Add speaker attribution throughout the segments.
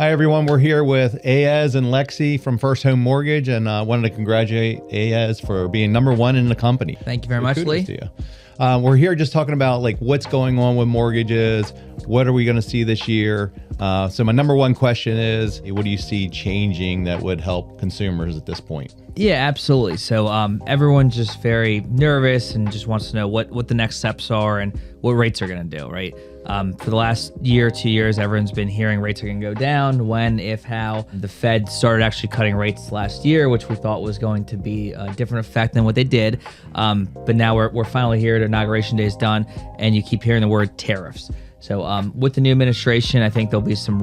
Speaker 1: Hi, everyone. We're here with Ayaz and Lexi from First Home Mortgage, and I wanted to congratulate Ayaz for being number one in the company.
Speaker 2: Thank you very much, Lee.
Speaker 1: To you. We're here just talking about like what's going on with mortgages. What are we going to see this year? So my number one question is, what do you see changing that would help consumers at this point?
Speaker 2: Yeah, absolutely. So everyone's just very nervous and just wants to know what the next steps are and what rates are going to do, right? For the last year, 2 years, everyone's been hearing rates are going to go down. When, if, how. The Fed started actually cutting rates last year, which we thought was going to be a different effect than what they did. But now we're finally here. The Inauguration Day is done, and you keep hearing the word tariffs. So with the new administration, I think there'll be some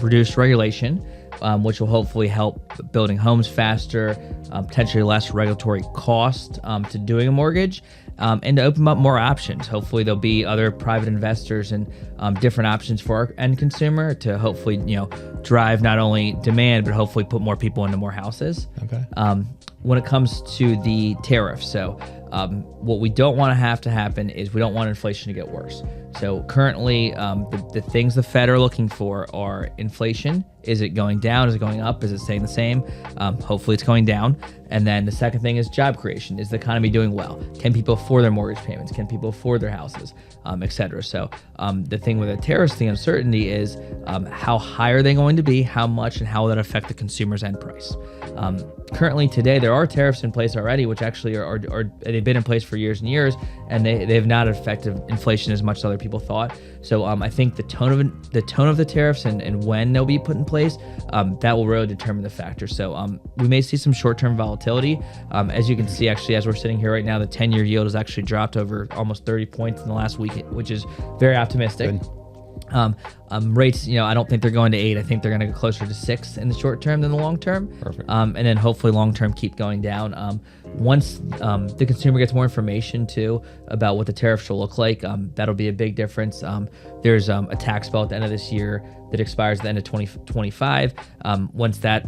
Speaker 2: reduced regulation, which will hopefully help building homes faster, potentially less regulatory cost to doing a mortgage, and to open up more options. Hopefully there'll be other private investors and different options for our end consumer to hopefully, drive not only demand, but hopefully put more people into more houses.
Speaker 1: Okay.
Speaker 2: When it comes to the tariffs, so what we don't want to happen is we don't want inflation to get worse. So currently, the things the Fed are looking for are inflation. Is it going down? Is it going up? Is it staying the same? Hopefully it's going down. And then the second thing is job creation. Is the economy doing well? Can people afford their mortgage payments? Can people afford their houses, et cetera? So the thing with the tariffs, the uncertainty is how high are they going to be? How much? And how will that affect the consumer's end price? Currently today, there are tariffs in place already, which actually are they've been in place for years and years, and they have not affected inflation as much as other people thought. So I think the tone of the tariffs and when they'll be put in place, that will really determine the factor. So we may see some short-term volatility. As you can see, actually, as we're sitting here right now, the 10-year yield has actually dropped over almost 30 points in the last week, which is very optimistic.
Speaker 1: Good.
Speaker 2: Rates, I don't think they're going to 8. I think they're going to go closer to 6 in the short term than the long term.
Speaker 1: Perfect.
Speaker 2: And then hopefully long term keep going down. Once the consumer gets more information too about what the tariffs will look like, that'll be a big difference. There's a tax bill at the end of this year that expires at the end of 2025. Once that,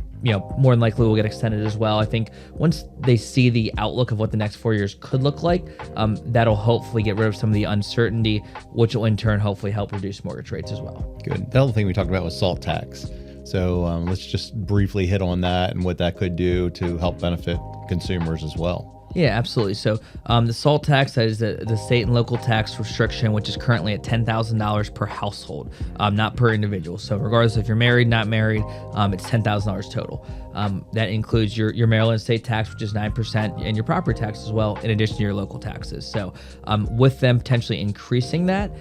Speaker 2: more than likely will get extended as well. I think once they see the outlook of what the next 4 years could look like, that'll hopefully get rid of some of the uncertainty, which will in turn hopefully help reduce mortgage rates as well.
Speaker 1: Good. The other thing we talked about was SALT tax. So let's just briefly hit on that and what that could do to help benefit consumers as well.
Speaker 2: Yeah, absolutely. So the SALT tax, that is the state and local tax restriction, which is currently at $10,000 per household, not per individual. So regardless if you're married, not married, it's $10,000 total. That includes your Maryland state tax, which is 9%, and your property tax as well, in addition to your local taxes. So with them potentially increasing that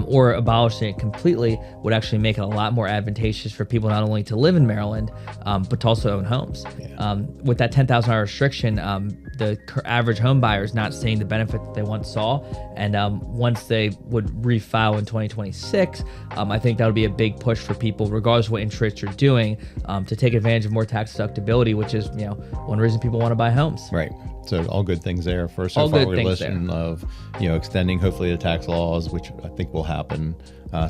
Speaker 2: or abolishing it completely would actually make it a lot more advantageous for people not only to live in Maryland, but to also own homes. Yeah. With that $10,000 restriction, the average home buyer is not seeing the benefit that they once saw. And once they would refile in 2026, I think that would be a big push for people, regardless of what interest rates you're doing, to take advantage of more tax deductibility, which is, one reason people want to buy homes.
Speaker 1: Right. So all good things there. First, so
Speaker 2: all
Speaker 1: far
Speaker 2: good
Speaker 1: we're
Speaker 2: things
Speaker 1: listening
Speaker 2: there.
Speaker 1: Of, extending hopefully the tax laws, which I think will happen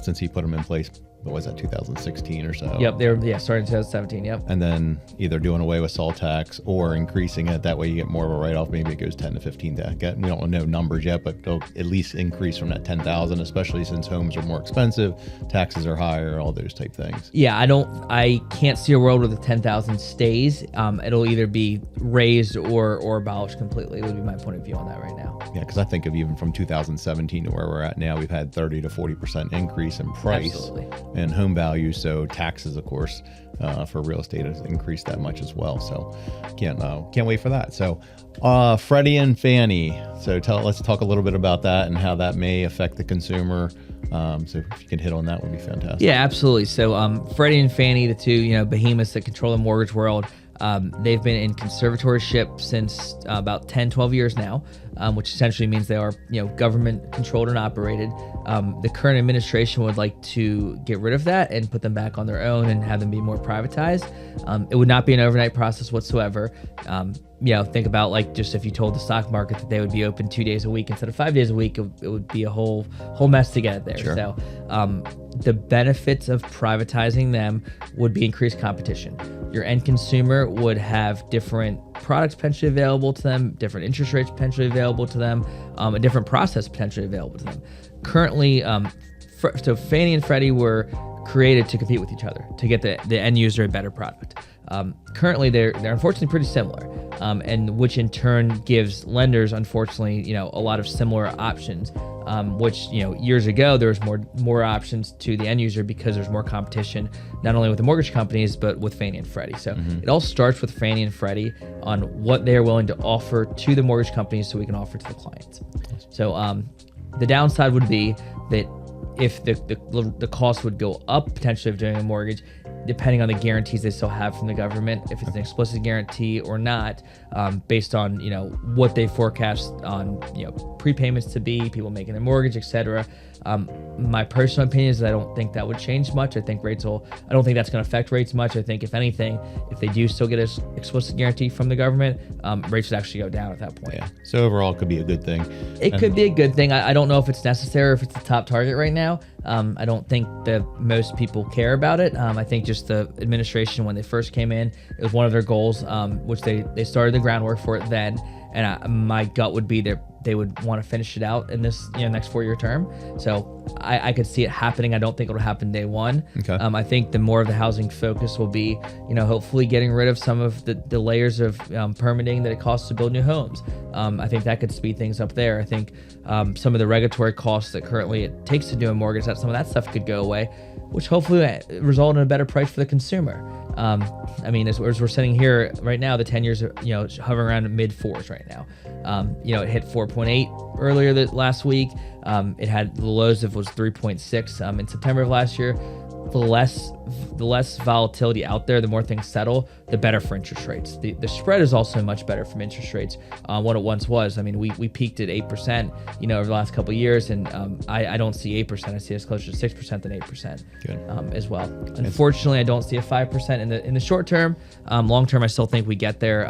Speaker 1: since he put them in place. What was that, 2016 or so?
Speaker 2: Yep, starting in 2017, yep.
Speaker 1: And then either doing away with SALT tax or increasing it. That way you get more of a write-off. Maybe it goes 10 to 15. We don't know numbers yet, but they'll at least increase from that 10,000, especially since homes are more expensive, taxes are higher, all those type things.
Speaker 2: Yeah, I can't see a world where the 10,000 stays. It'll either be raised or abolished completely, would be my point of view on that right now.
Speaker 1: Yeah, because I think of even from 2017 to where we're at now, we've had 30 to 40% increase in price.
Speaker 2: Absolutely.
Speaker 1: And home value, so taxes, of course, for real estate has increased that much as well. So can't wait for that. So Freddie and Fannie. So let's talk a little bit about that and how that may affect the consumer. So if you could hit on that, would be fantastic.
Speaker 2: Yeah, absolutely. So Freddie and Fannie, the two behemoths that control the mortgage world, they've been in conservatorship since about 10, 12 years now, which essentially means they are, government controlled and operated. The current administration would like to get rid of that and put them back on their own and have them be more privatized. It would not be an overnight process whatsoever. Think about like just if you told the stock market that they would be open 2 days a week instead of 5 days a week, it would be a whole mess to get it there.
Speaker 1: Sure.
Speaker 2: So the benefits of privatizing them would be increased competition. Your end consumer would have different products potentially available to them, different interest rates potentially available to them, a different process potentially available to them. Currently, so Fannie and Freddie were created to compete with each other to get the end user a better product. Currently, they're unfortunately pretty similar, and which in turn gives lenders, unfortunately, a lot of similar options. Which years ago there was more options to the end user because there's more competition, not only with the mortgage companies but with Fannie and Freddie. So it all starts with Fannie and Freddie on what they are willing to offer to the mortgage companies, so we can offer to the clients. So the downside would be that if the cost would go up potentially of doing a mortgage, depending on the guarantees they still have from the government, if it's an explicit guarantee or not, based on what they forecast on prepayments to be, people making their mortgage, etc. My personal opinion is that I don't think that would change much. I don't think that's going to affect rates much. I think if anything, if they do still get an explicit guarantee from the government, rates would actually go down at that point.
Speaker 1: Yeah. So overall, it could be a good thing.
Speaker 2: It could be a good thing. I don't know if it's necessary or if it's the top target right now. I don't think that most people care about it. I think just the administration, when they first came in, it was one of their goals, which they started the groundwork for it then. And my gut would be that they would want to finish it out in this next 4-year term. So I could see it happening. I don't think it'll happen day one.
Speaker 1: Okay.
Speaker 2: I think the more of the housing focus will be, hopefully getting rid of some of the layers of permitting that it costs to build new homes. I think that could speed things up there. I think some of the regulatory costs that currently it takes to do a mortgage, that some of that stuff could go away, which hopefully result in a better price for the consumer. As we're sitting here right now, the 10 years are, hovering around mid 4s right now. It hit 4.8 earlier last week. It had the lows of was 3.6 in September of last year. The less volatility out there, the more things settle, the better for interest rates. The spread is also much better from interest rates what it once was. We peaked at 8%, over the last couple of years, and I don't see 8%. I see us closer to 6% than 8% as well. Unfortunately, I don't see a 5% in the short term. Long term, I still think we get there.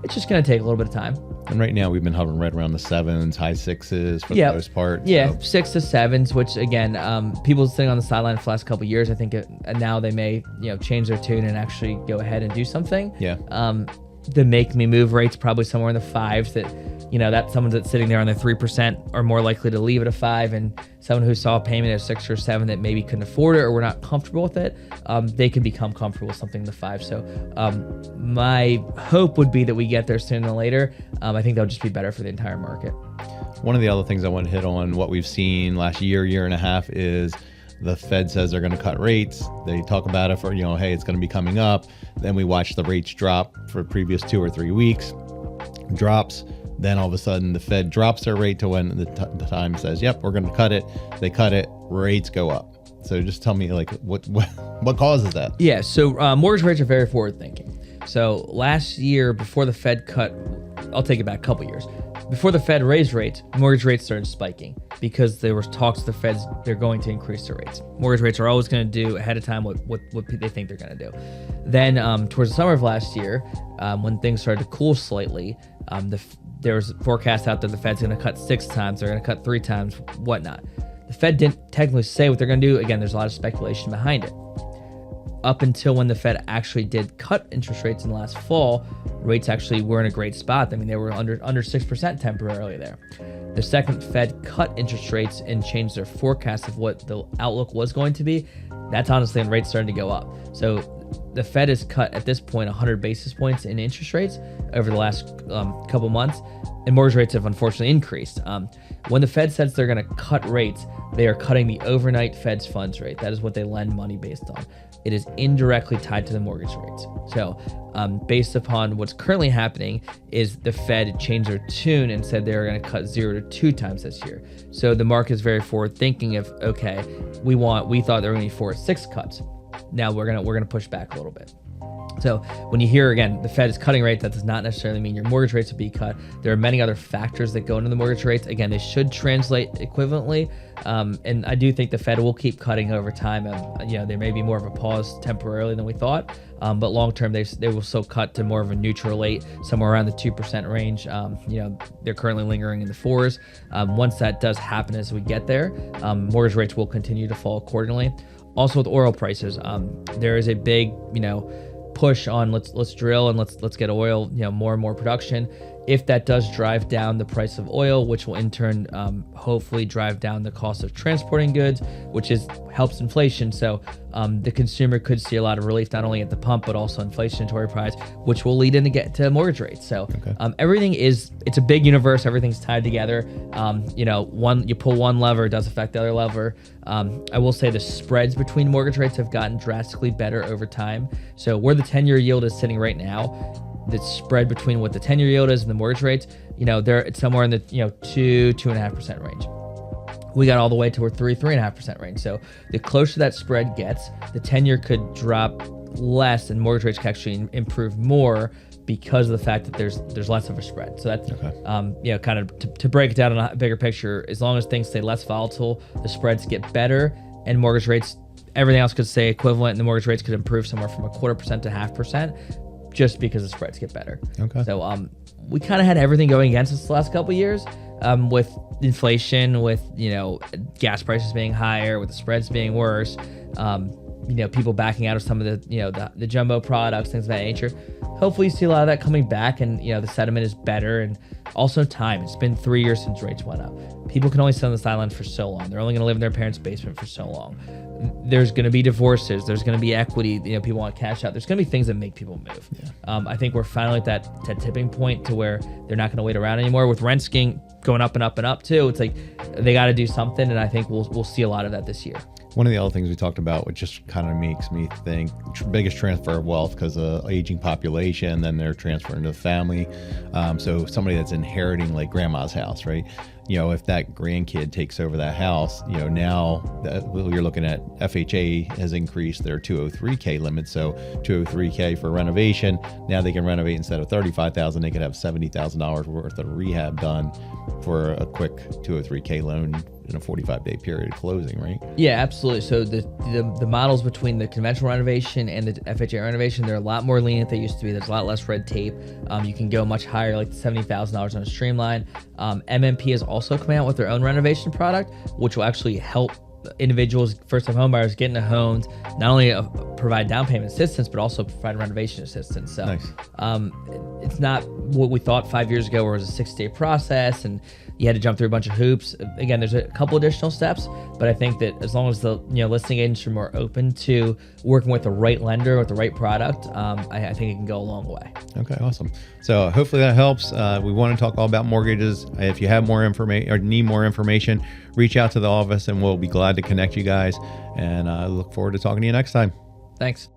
Speaker 2: It's just going to take a little bit of time.
Speaker 1: And right now, we've been hovering right around the 7s, high 6s for the most part.
Speaker 2: Yeah,
Speaker 1: so.
Speaker 2: 6 to 7s, which again, people sitting on the sideline for the last couple of years, I think now they may change their tune and actually go ahead and do something.
Speaker 1: Yeah.
Speaker 2: The make me move rate's probably somewhere in the 5s. That someone that's sitting there on the 3% are more likely to leave at a 5, and someone who saw a payment at 6 or 7 that maybe couldn't afford it or were not comfortable with it, they could become comfortable with something in the 5. So my hope would be that we get there sooner than later. I think that would just be better for the entire market.
Speaker 1: One of the other things I want to hit on, what we've seen last year and a half, is the Fed says they're going to cut rates. They talk about it for, hey, it's going to be coming up. Then we watch the rates drop for the previous 2 or 3 weeks, drops. Then all of a sudden the Fed drops their rate to when the time says, yep, we're going to cut it. They cut it, rates go up. So just tell me what causes that?
Speaker 2: Yeah. So mortgage rates are very forward thinking. So last year before the Fed cut, I'll take it back a couple years. Before the Fed raised rates, mortgage rates started spiking because there was talks the Feds, they're going to increase their rates. Mortgage rates are always going to do ahead of time what they think they're going to do. Then towards the summer of last year, when things started to cool slightly, there was forecasts out there the Fed's going to cut 6 times, they're going to cut 3 times, whatnot. The Fed didn't technically say what they're going to do. Again, there's a lot of speculation behind it. Up until when the Fed actually did cut interest rates in the last fall, rates actually were in a great spot. They were under 6% temporarily there. The second Fed cut interest rates and changed their forecast of what the outlook was going to be, that's honestly when rates started to go up. So the Fed has cut at this point 100 basis points in interest rates over the last couple months, and mortgage rates have unfortunately increased. When the Fed says they're going to cut rates, they are cutting the overnight Fed's funds rate. That is what they lend money based on. It is indirectly tied to the mortgage rates. So based upon what's currently happening is the Fed changed their tune and said they're going to cut 0 to 2 times this year. So the market is very forward thinking of, okay, we thought there were going to be 4 or 6 cuts. Now we're gonna push back a little bit. So when you hear, again, the Fed is cutting rates, that does not necessarily mean your mortgage rates will be cut. There are many other factors that go into the mortgage rates. Again, they should translate equivalently. And I do think the Fed will keep cutting over time. There may be more of a pause temporarily than we thought. But long term, they will still cut to more of a neutral rate, somewhere around the 2% range. They're currently lingering in the 4s. Once that does happen as we get there, mortgage rates will continue to fall accordingly. Also with oil prices, there is a big, push on let's drill and let's get oil, more and more production. If that does drive down the price of oil, which will in turn hopefully drive down the cost of transporting goods, which helps inflation. So the consumer could see a lot of relief, not only at the pump, but also inflationary price, which will lead to mortgage rates. So everything it's a big universe. Everything's tied together. You pull one lever, it does affect the other lever. I will say the spreads between mortgage rates have gotten drastically better over time. So where the 10-year yield is sitting right now, the spread between what the 10-year yield is and the mortgage rates, it's somewhere in the 2.5% range. We got all the way to 3.5% range. So the closer that spread gets, the 10-year could drop less and mortgage rates could actually improve more because of the fact that there's less of a spread. So that's kind of to break it down in a bigger picture. As long as things stay less volatile, the spreads get better, and mortgage rates, everything else could stay equivalent, and the mortgage rates could improve somewhere from 0.25% to 0.5%. Just because the spreads get better. So we kind of had everything going against us the last couple of years, with inflation, with gas prices being higher, with the spreads being worse, people backing out of some of the jumbo products, things of that nature. Hopefully you see a lot of that coming back, and the sentiment is better, and also time. It's been 3 years since rates went up. People can only sit on the sidelines for so long. They're only going to live in their parents' basement for so long. There's going to be divorces. There's going to be equity. People want cash out. There's going to be things that make people move. I think we're finally at that tipping point to where they're not going to wait around anymore. With rents going up and up and up too, it's like they got to do something, and I think we'll see a lot of that this year.
Speaker 1: One of the other things we talked about, which just kind of makes me think, biggest transfer of wealth because of aging population, then they're transferring to the family. So somebody that's inheriting like grandma's house, right? If that grandkid takes over that house, now that you're looking at FHA has increased their 203K limit. So 203K for renovation. Now they can renovate instead of $35,000, they could have $70,000 worth of rehab done for a quick 203K loan in a 45-day period of closing, right?
Speaker 2: Yeah, absolutely. So the models between the conventional renovation and the FHA renovation, they're a lot more lenient than they used to be. There's a lot less red tape. You can go much higher, like $70,000 on a streamline. MMP is also coming out with their own renovation product, which will actually help individuals, first-time homebuyers, get into homes, not only provide down payment assistance, but also provide renovation assistance. So
Speaker 1: nice.
Speaker 2: It's not what we thought 5 years ago, where it was a 6-day process and you had to jump through a bunch of hoops. Again, there's a couple additional steps, but I think that as long as the listing agents are more open to working with the right lender with the right product, I think it can go a long way.
Speaker 1: Okay, awesome. So hopefully that helps. We want to talk all about mortgages. If you have more information or need more information, reach out to the office and we'll be glad to connect you guys. And I look forward to talking to you next time.
Speaker 2: Thanks.